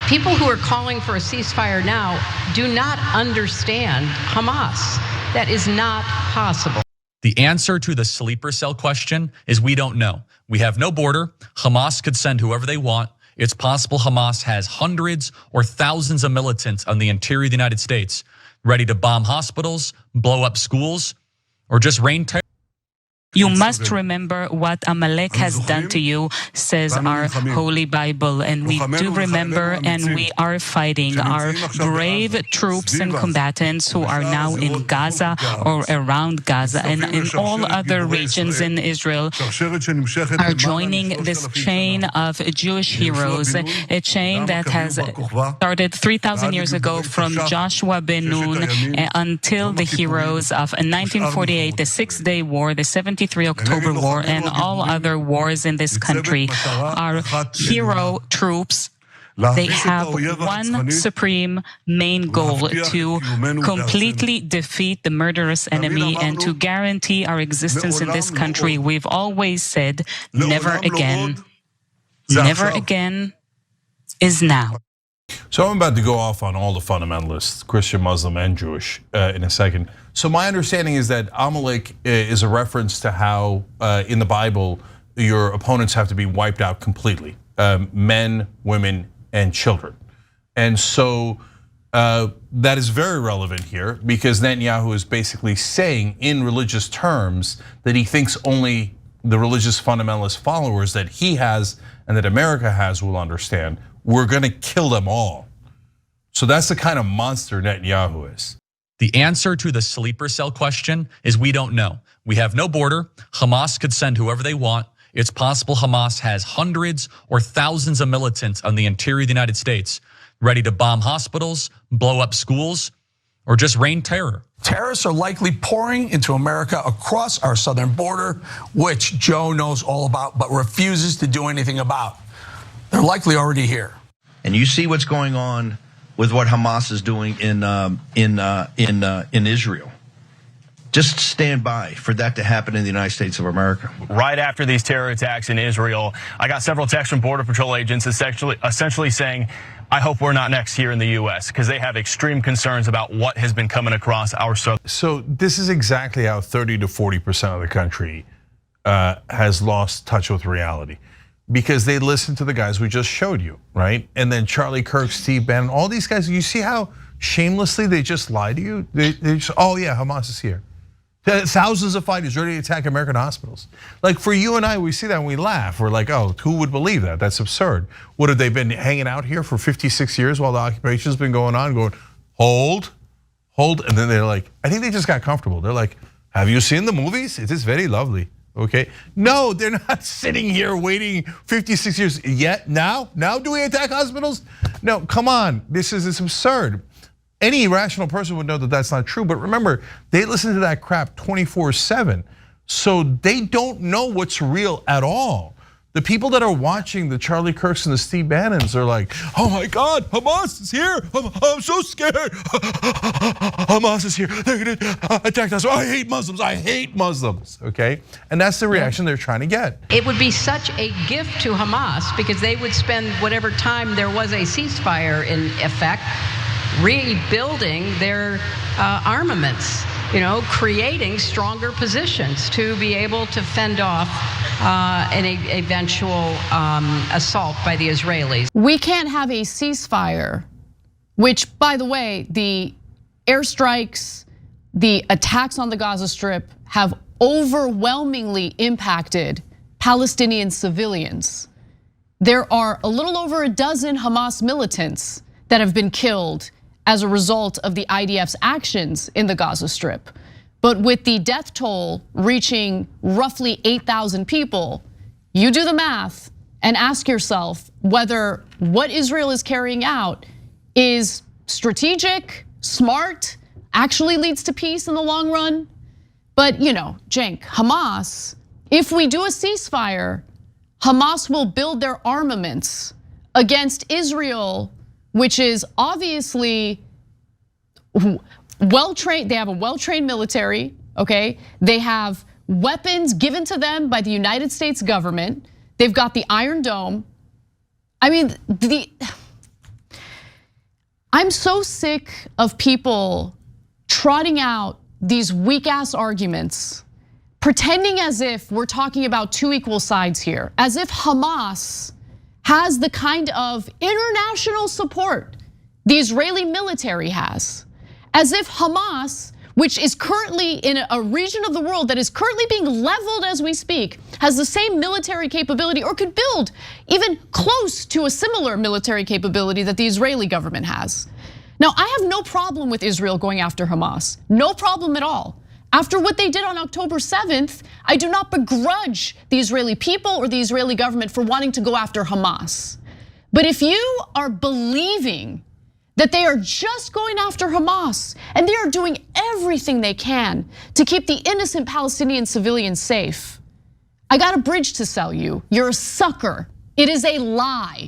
People who are calling for a ceasefire now do not understand Hamas. That is not possible. The answer to the sleeper cell question is we don't know. We have no border. Hamas could send whoever they want. It's possible Hamas has hundreds or thousands of militants on the interior of the United States ready to bomb hospitals, blow up schools, or just rain terror. You must remember what Amalek has done to you, says our Holy Bible. And we do remember, and we are fighting our brave troops and combatants who are now in Gaza or around Gaza and in all other regions in Israel are joining this chain of Jewish heroes, a chain that has started 3,000 years ago from Joshua ben Nun until the heroes of 1948, the Six-Day War, the 73 October War, and all other wars in this country. Our hero troops, they have one supreme main goal: to completely defeat the murderous enemy and to guarantee our existence in this country. We've always said, never again. Never again is now. So I'm about to go off on all the fundamentalists, Christian, Muslim, and Jewish in a second. So my understanding is that Amalek is a reference to how in the Bible, your opponents have to be wiped out completely. Men, women, and children. And so that is very relevant here because Netanyahu is basically saying in religious terms that he thinks only the religious fundamentalist followers that he has and that America has will understand. We're gonna kill them all. So that's the kind of monster Netanyahu is. The answer to the sleeper cell question is we don't know. We have no border. Hamas could send whoever they want. It's possible Hamas has hundreds or thousands of militants on the interior of the United States ready to bomb hospitals, blow up schools, or just rain terror. Terrorists are likely pouring into America across our southern border, which Joe knows all about but refuses to do anything about. They're likely already here. And you see what's going on with what Hamas is doing in Israel. Just stand by for that to happen in the United States of America. Right after these terror attacks in Israel, I got several texts from Border Patrol agents essentially saying, I hope we're not next here in the US, because they have extreme concerns about what has been coming across our southern. So this is exactly how 30 to 40% of the country has lost touch with reality. Because they listen to the guys we just showed you, right? And then Charlie Kirk, Steve Bannon, all these guys, you see how shamelessly they just lie to you? They just, oh yeah, Hamas is here. Thousands of fighters ready to attack American hospitals. Like for you and I, we see that and we laugh. We're like, oh, who would believe that? That's absurd. What have they been hanging out here for 56 years while the occupation's been going on, going, hold, and then they're like, I think they just got comfortable. They're like, have you seen the movies? It is very lovely. Okay, no, they're not sitting here waiting 56 years yet. Now do we attack hospitals? No, come on, this is absurd. Any rational person would know that that's not true, but remember, they listen to that crap 24/7. So they don't know what's real at all. The people that are watching the Charlie Kirks and the Steve Bannons are like, oh my God, Hamas is here. I'm so scared. Hamas is here. They're gonna attack us. I hate Muslims, okay? And that's the reaction they're trying to get. It would be such a gift to Hamas because they would spend whatever time there was a ceasefire in effect rebuilding their armaments, creating stronger positions to be able to fend off an eventual assault by the Israelis. We can't have a ceasefire, which, by the way, the airstrikes, the attacks on the Gaza Strip have overwhelmingly impacted Palestinian civilians. There are a little over a dozen Hamas militants that have been killed as a result of the IDF's actions in the Gaza Strip. But with the death toll reaching roughly 8,000 people, you do the math and ask yourself whether what Israel is carrying out is strategic, smart, actually leads to peace in the long run. But Cenk, Hamas, if we do a ceasefire, Hamas will build their armaments against Israel, which is obviously well-trained. They have a well-trained military, okay? They have weapons given to them by the United States government. They've got the Iron Dome. I mean, I'm so sick of people trotting out these weak ass arguments, pretending as if we're talking about two equal sides here, as if Hamas has the kind of international support the Israeli military has, as if Hamas, which is currently in a region of the world that is currently being leveled as we speak, has the same military capability or could build even close to a similar military capability that the Israeli government has. Now, I have no problem with Israel going after Hamas, no problem at all. After what they did on October 7th, I do not begrudge the Israeli people or the Israeli government for wanting to go after Hamas. But if you are believing that they are just going after Hamas and they are doing everything they can to keep the innocent Palestinian civilians safe, I got a bridge to sell you. You're a sucker. It is a lie.